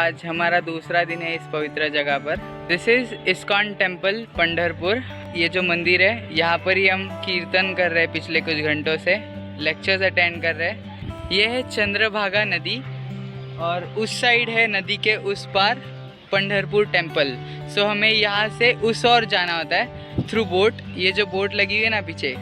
आज हमारा दूसरा दिन है इस पवित्र जगह पर। This is ISKCON temple Pandharpur. ये जो मंदिर है यहाँ पर ही हम कीर्तन कर रहे हैं पिछले कुछ घंटों से, लेक्चर्स अटेंड कर रहे हैं। ये है चंद्रभागा नदी और उस साइड है नदी के उस पार पंढरपुर टेम्पल। सो हमें यहाँ से उस ओर जाना होता है थ्रू बोट। ये जो बोट लगी हुई है ना पीछे,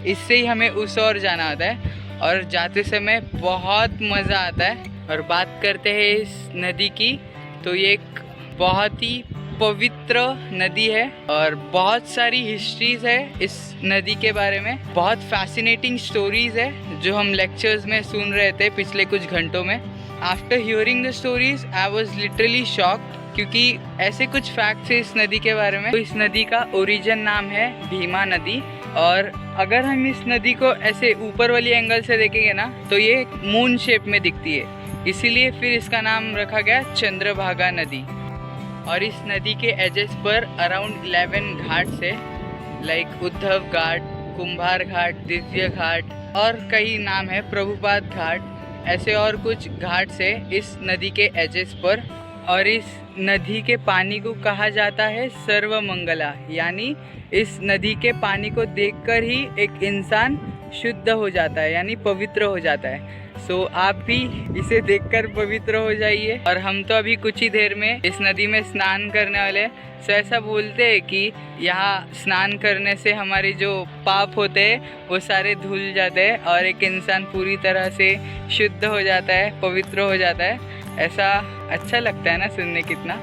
इससे ही हमें उस ओर जाना होता है और जाते समय बहुत मज़ा आता है। और बात करते हैं इस नदी की, तो ये एक बहुत ही पवित्र नदी है और बहुत सारी हिस्ट्रीज है इस नदी के बारे में। बहुत फैसिनेटिंग स्टोरीज है जो हम लेक्चर्स में सुन रहे थे पिछले कुछ घंटों में। After hearing the stories I was literally shocked, क्योंकि ऐसे कुछ फैक्ट्स है इस नदी के बारे में। तो इस नदी का ओरिजिन नाम है भीमा नदी, और अगर हम इस नदी को ऐसे ऊपर वाली एंगल से देखेंगे ना तो ये मून शेप में दिखती है, इसीलिए फिर इसका नाम रखा गया चंद्रभागा नदी। और इस नदी के एजेस पर अराउंड 11 घाट्स है, लाइक उद्धव घाट, कुंभार घाट, दिव्य घाट और कई नाम है, प्रभुपाद घाट, ऐसे और कुछ घाट्स है इस नदी के एजेस पर। और इस नदी के पानी को कहा जाता है सर्वमंगला, यानी इस नदी के पानी को देखकर ही एक इंसान शुद्ध हो जाता है, यानी पवित्र हो जाता है। सो आप भी इसे देखकर पवित्र हो जाइए। और हम तो अभी कुछ ही देर में इस नदी में स्नान करने वाले हैं। सो ऐसा बोलते हैं कि यहाँ स्नान करने से हमारे जो पाप होते हैं वो सारे धुल जाते हैं और एक इंसान पूरी तरह से शुद्ध हो जाता है, पवित्र हो जाता है। ऐसा अच्छा लगता है ना सुनने कितना।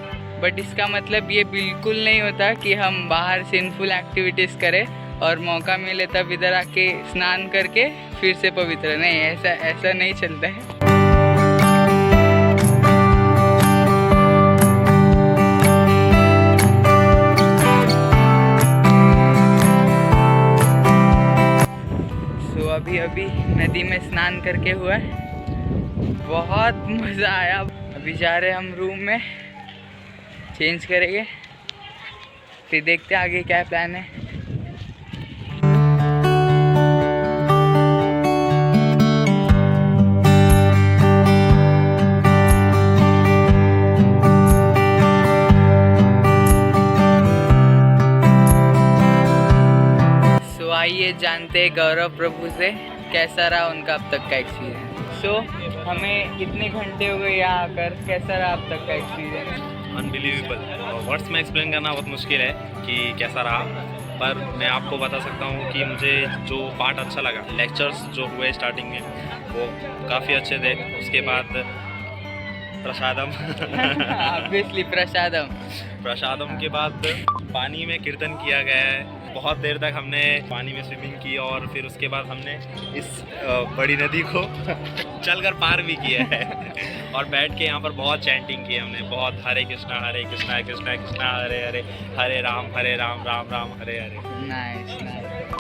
बट इसका मतलब ये बिल्कुल नहीं होता कि हम बाहर सिंफुल एक्टिविटीज़ करें और मौका मिले तब इधर आके स्नान करके फिर से पवित्र नहीं। ऐसा नहीं चलता है। सो अभी नदी में स्नान करके हुआ है, बहुत मज़ा आया। अभी जा रहे हम रूम में, चेंज करेंगे, फिर देखते हैं आगे क्या प्लान है। सो आइए जानते हैं गौरव प्रभु से कैसा रहा उनका अब तक का एक्सपीरियंस। सो हमें इतने घंटे हो गए यहाँ आकर, कैसा रहा अब तक का एक्सपीरियंस? अनबिलीवेबल, वर्ड्स में एक्सप्लेन करना बहुत मुश्किल है कि कैसा रहा, पर मैं आपको बता सकता हूँ कि मुझे जो पार्ट अच्छा लगा, लेक्चर्स जो हुए स्टार्टिंग में वो काफ़ी अच्छे थे। उसके बाद प्रसादम ऑब्वियसली प्रसादम के बाद पानी में कीर्तन किया गया है। बहुत देर तक हमने पानी में स्विमिंग की और फिर उसके बाद हमने इस बड़ी नदी को चलकर पार भी किया है और बैठ के यहाँ पर बहुत चैंटिंग की हमने, बहुत हरे कृष्णा कृष्णा कृष्णा हरे हरे, हरे राम राम राम हरे हरे। नाइस।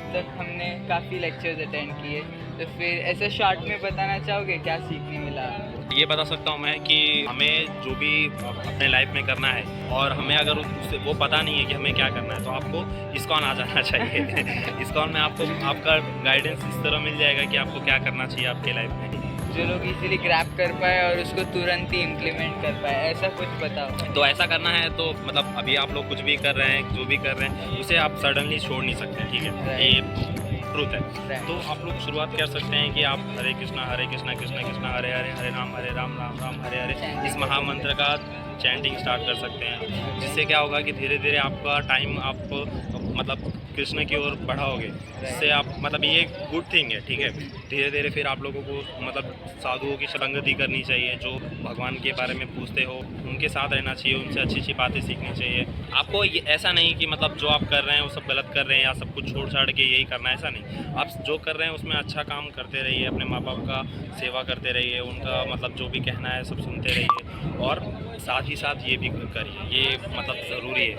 तक हमने काफ़ी लेक्चर्स अटेंड किए, तो फिर ऐसे शॉर्ट में बताना चाहोगे क्या सीखने मिला? ये बता सकता हूँ मैं कि हमें जो भी अपने लाइफ में करना है और हमें अगर उससे वो पता नहीं है कि हमें क्या करना है, तो आपको इस्कॉन आ जाना चाहिए। इस्कॉन में आपको आपका गाइडेंस इस तरह मिल जाएगा कि आपको क्या करना चाहिए आपके लाइफ में, जो लोग इजीली ग्रैब कर पाए और उसको तुरंत ही इम्प्लीमेंट कर पाए, ऐसा कुछ बताओ। तो ऐसा करना है तो मतलब अभी आप लोग कुछ भी कर रहे हैं, जो भी कर रहे हैं, उसे आप सडनली छोड़ नहीं सकते, ठीक है? ये ट्रूथ है। तो आप लोग शुरुआत कर सकते हैं कि आप हरे कृष्णा कृष्णा कृष्णा हरे हरे, हरे राम राम राम हरे हरे, इस महामंत्र का चैंटिंग स्टार्ट कर सकते हैं। जिससे क्या होगा कि धीरे धीरे आपका टाइम आप मतलब कृष्ण की ओर बढ़ाओगे, जिससे आप मतलब ये एक गुड थिंग है, ठीक है? धीरे धीरे फिर आप लोगों को मतलब साधुओं की संगति करनी चाहिए, जो भगवान के बारे में पूछते हो उनके साथ रहना चाहिए, उनसे अच्छी अच्छी बातें सीखनी चाहिए। आपको ये ऐसा नहीं कि मतलब जो आप कर रहे हैं वो सब गलत कर रहे हैं या सब कुछ छोड़ छाड़ के यही करना है, ऐसा नहीं। आप जो कर रहे हैं उसमें अच्छा काम करते रहिए, अपने माँ बाप का सेवा करते रहिए, उनका मतलब जो भी कहना है सब सुनते रहिए और साथ ही साथ ये भी करिए, ये मतलब ज़रूरी है।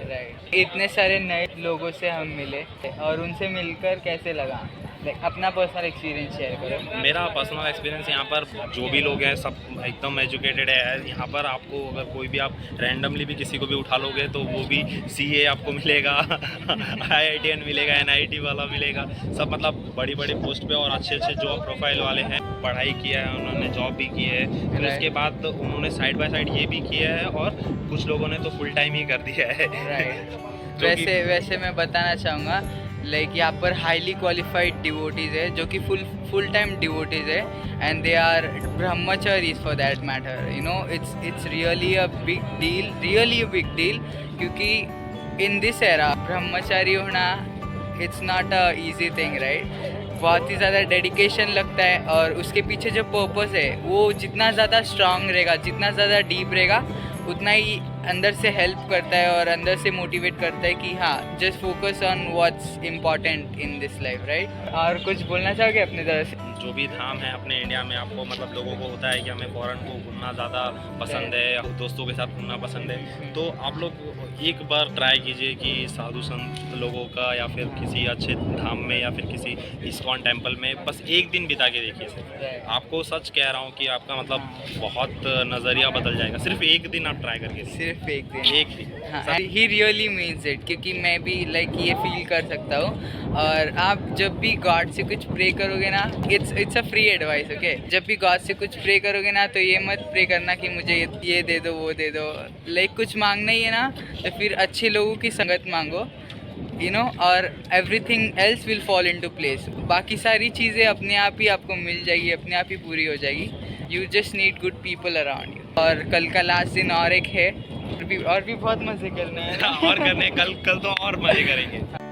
राइट। इतने सारे नए लोगों से हम मिले और उनसे मिलकर कैसे लगा? अपना पर्सनल एक्सपीरियंस शेयर करो। मेरा पर्सनल एक्सपीरियंस यहाँ पर जो भी लोग हैं सब एकदम एजुकेटेड है। यहाँ पर आपको अगर कोई भी आप रैंडमली भी किसी को भी उठा लोगे तो वो भी सीए आपको मिलेगा IITN मिलेगा, NIT वाला मिलेगा, सब मतलब बड़ी बड़ी पोस्ट पे और अच्छे अच्छे जॉब प्रोफाइल वाले हैं। पढ़ाई किया है उन्होंने, जॉब भी की है, फिर उसके बाद उन्होंने साइड बाय साइड ये भी किया है और कुछ लोगों ने तो फुल टाइम ही कर दिया है। राइट। वैसे मैं बताना चाहूँगा लाइक यहाँ पर हाईली क्वालिफाइड डिवोटीज है जो कि फुल टाइम डिवोटीज है and they are brahmacharis for that matter. You know it's really a big deal क्योंकि इन दिस एरा ब्रह्मचारी होना it's not a easy thing, right. बहुत ही ज़्यादा डेडिकेशन लगता है और उसके पीछे जो पर्पस है वो जितना ज़्यादा स्ट्रांग रहेगा, जितना ज़्यादा डीप रहेगा, उतना ही अंदर से हेल्प करता है और अंदर से मोटिवेट करता है कि हाँ just focus on what's important in this life, right. और कुछ बोलना चाहोगे अपनी तरफ से? जो भी धाम है अपने इंडिया में, आपको मतलब लोगों को होता है कि हमें फॉरेन को घूमना ज़्यादा पसंद है या दोस्तों के साथ घूमना पसंद है, तो आप लोग एक बार ट्राई कीजिए कि साधु संत लोगों का या फिर किसी अच्छे धाम में या फिर किसी इस्कॉन टेम्पल में बस एक दिन बिता के देखिए सिर्फ। आपको सच कह रहा हूँ कि आपका मतलब बहुत नज़रिया बदल जाएगा सिर्फ एक दिन आप ट्राई करके। सिर्फ एक दिन? एक दिन। हाँ, ही रियली मीन्स इट, क्योंकि मैं भी लाइक ये फील कर सकता हूँ। और आप जब भी गॉड से कुछ प्रे करोगे ना, it's a free advice, okay. जब भी गॉड से कुछ प्रे करोगे ना तो ये मत प्रे करना कि मुझे ये दे दो वो दे दो। लाइक कुछ मांगना ही है ना तो फिर अच्छे लोगों की संगत मांगो, यू नो, और everything else will fall into place. बाकी सारी चीज़ें अपने आप ही आपको मिल जाएगी, अपने आप ही पूरी हो जाएगी। You just need good people around you. और कल का लास्ट दिन और एक है, और भी बहुत मज़े करने हैं और करने कल तो और मज़े करेंगे।